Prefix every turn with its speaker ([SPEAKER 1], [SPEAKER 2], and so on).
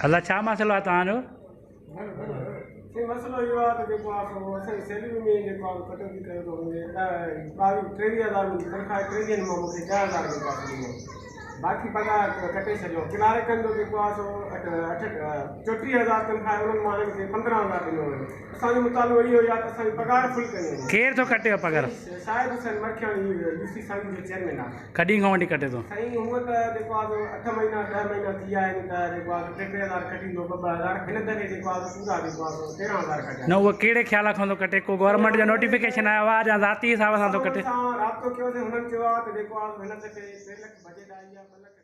[SPEAKER 1] अल्लाह छा मसलो आहे तव्हांजो?
[SPEAKER 2] मसलो इहो आहे त जेको आहे असांजी सैलरी में जेको आहे कटौती कयो थो वञे 23,000 तनख़्वाह 23 ॾींहंनि मां मूंखे 10,000 जेको आहे बाक़ी पघार कटे छॾियो। क्लार्कनि जो जेको आहे 34,000 तनख़्वाह उन्हनि मां हिननि खे 15,000 ॾिनो वञे। असांजो मुतालो इहो आहे त असांजी पघार फुल कई वञे।
[SPEAKER 1] केरु थो कटे पघार?
[SPEAKER 2] शायद हुसैन मरखियाणी यूसी संघ जो चेयरमैन आहे।
[SPEAKER 1] कॾहिं खां वठी कटे थो?
[SPEAKER 2] साईं हूअं त जेको आहे 8 महीना 10 महीना थी विया आहिनि त जेको आहे 3,000 कटींदो 2,000 हिन दफ़े जेको आहे पूरा जेको आहे 13,000 कटिया।
[SPEAKER 1] न उहो कहिड़े ख़्याल खां थो कटे? को गवर्नमेंट जो नोटिफिकेशन आयो आहे या ज़ाती हिसाब सां थो कटे?
[SPEAKER 2] राब्तो कयोसीं, हुननि चयो आहे त जेको आहे हिन दफ़े 3 लख बजट आई आहे 2 लख